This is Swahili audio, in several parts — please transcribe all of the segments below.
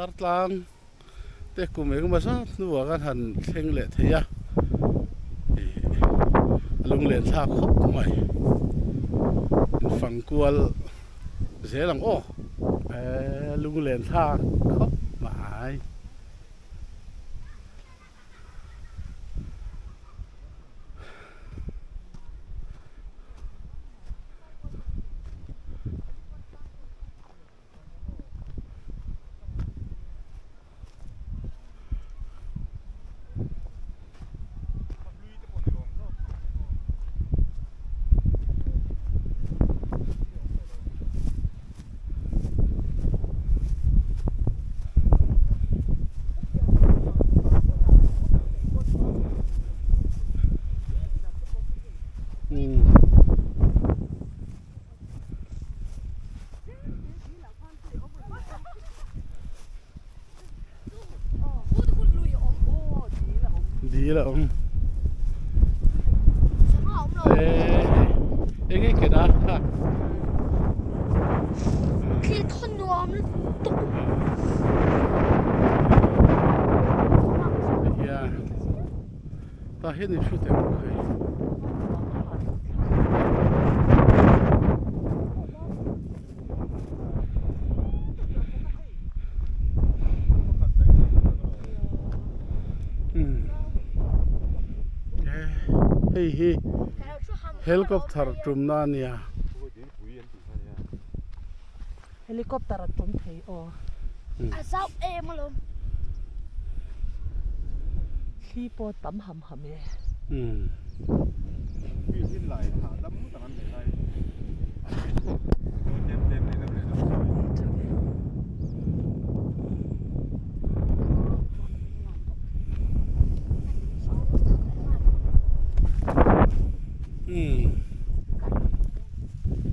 dar tlang te kum eng ma sa nuwa kan han thleng le theya lung len thak khop mai phang kual zelang o lung len thak khop mai đi là ông cái đó khi con nuông nó tụ ta hết đi chút tiền hi helicopter trum na nia helicopter trum thei o à sao em luôn khi po tắm hầm hầm e xin lại thả đấm tầm ăn để đây đêm này đâm này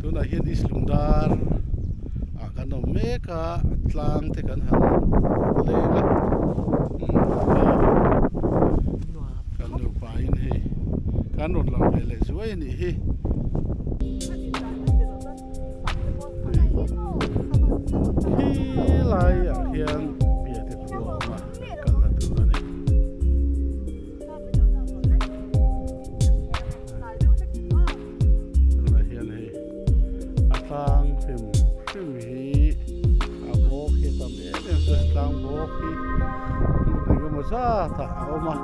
tu na hian islungdar kan om meka tlang te kan han lega kan no pain he kan ron lang hele zuai ni hi lai a hian bia te tu ma kan la tu na ni na hian he atang phim hi abo khi tam em so tlang bo khi tu ko mo sa ta o ma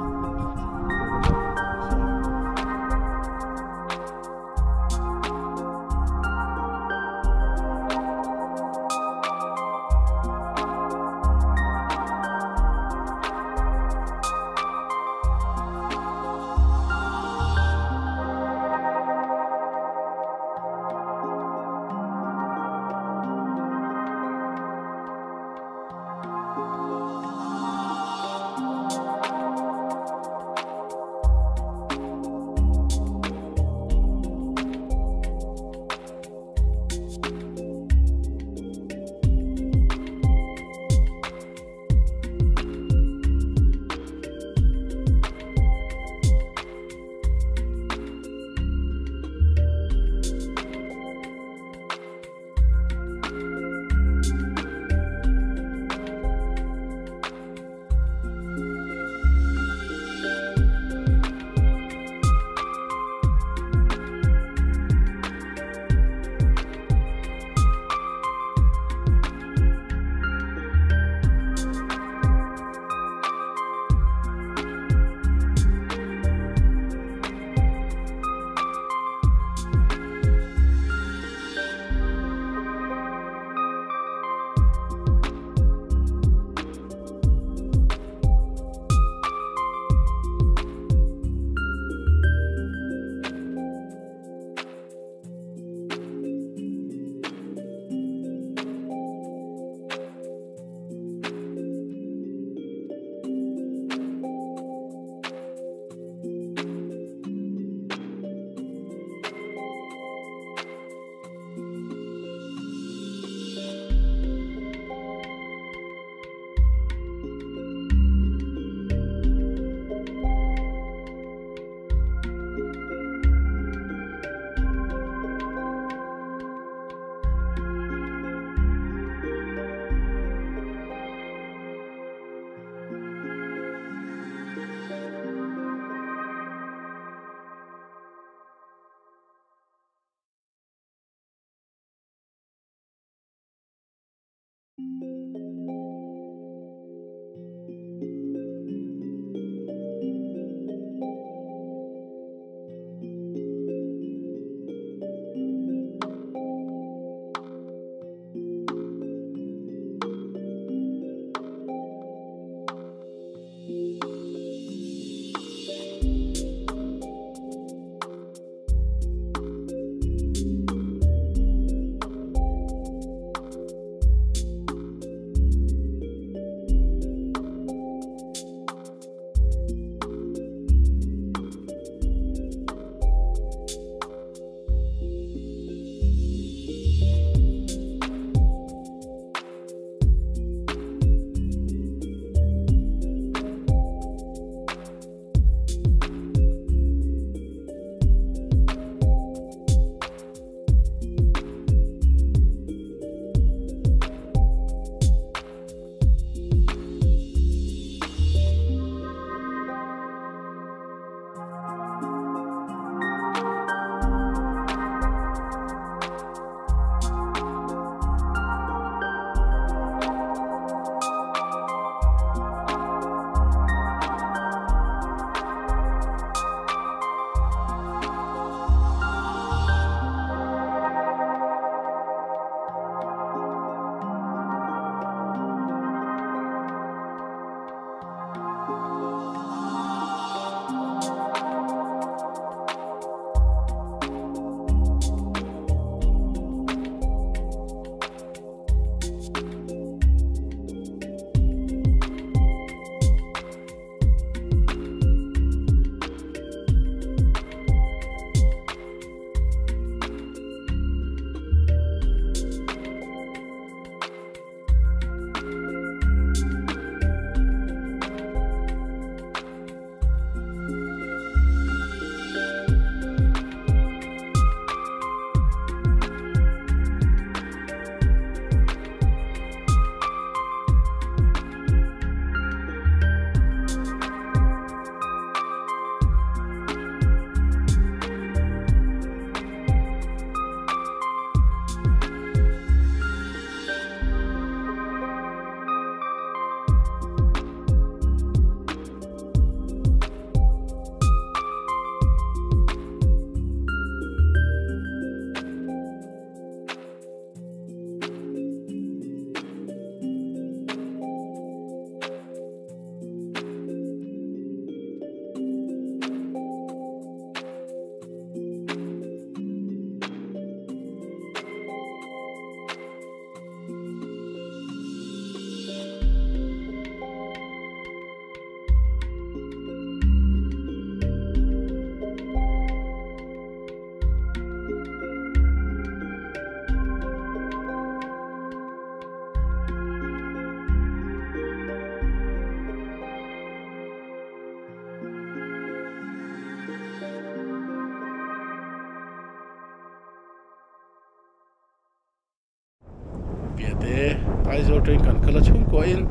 ai zo train kan kala chung ko in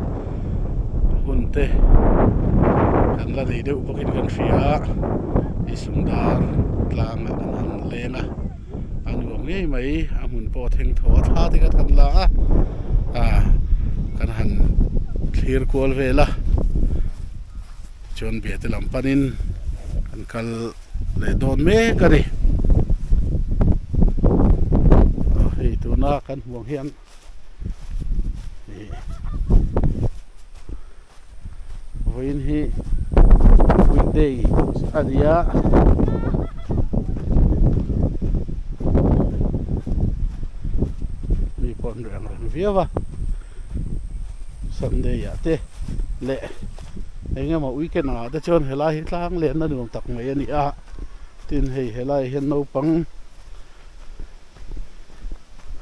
hunte kan la nei deuh bokin kan ria isungdar tlang kan han lenga anu ngei mai amun po theng tho tha te ka than la kan han clear kol vela chon be te lampanin kan kal le don me kari hei tuna kan huang hian voin hi weekday adia mi pon rang viava Sunday ya te le engem ma weekend a ta chon helai tlang len na nuam tak mai ani a tin hei helai hen no pang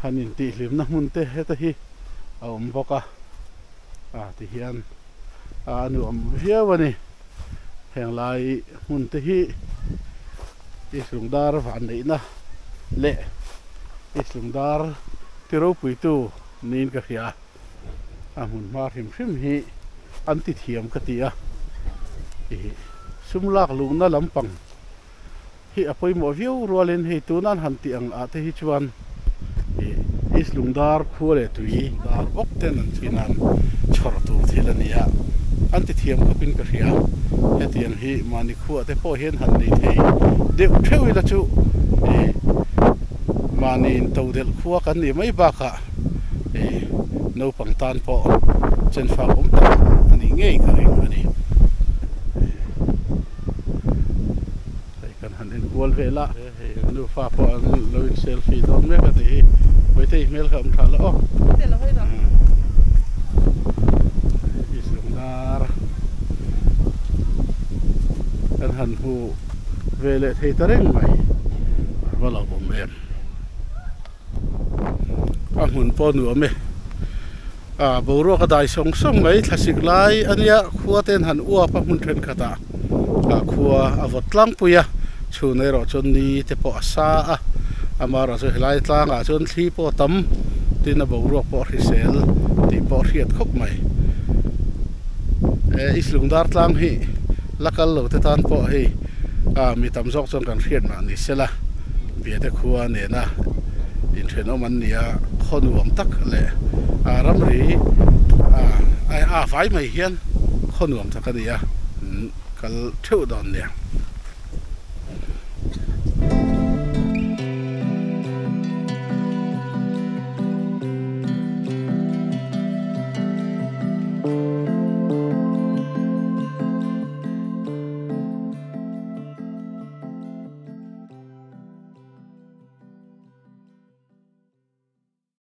hanin ti hlim na mun te heta hi awm boka ti hian nuam viawani heng lai mun te hi islungdar van nei na le islungdar tiro puitu nin ka khia amun mar him hi anti thiam katia sumlak lungna lampang hi apoi mo viu rolin hei tunan hanti ang ate hi chuan islungdar khule tui dar bok ten an chinan chhor tu thilania anti thiam kapin ka ria hetian hi mani khu ate po hen han nei thei deu theu ila chu mani todel khuwa kan ni mai ba kha no pangtan po chen fa ta ani ngei ka ring ani kan han en gol vela nu fa po an loin selfie don me ka ti với tay mail không thả lỗ isungdar kan han hu về lệ thầy tareng mai và lão bom em hun po nu me boro ka dai song song mai thasik lai ania khuwa ten han uwa pa hun thlen khata khuwa avotlang puya chunai ro chon ni te po asa amara so helai tlang a chon thli po tam tin a boro po risel ti po riat khop mai islungdar tlang hi lakal lo te tan po hi mi tam jok chon kan riat ma ni sela bia te khuwa ne na in theno man nia khonuam tak le ramri vai mai hian khonuam takania kal theu don ne